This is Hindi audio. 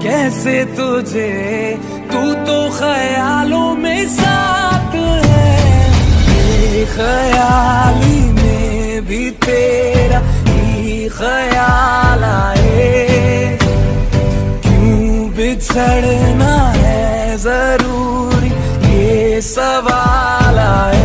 कैसे तुझे, तू तो ख्यालों में साथ है, ये ख्याली में भी तेरा ही ख्याल आए। क्यों बिछड़ना है जरूरी, ये सवाल आए।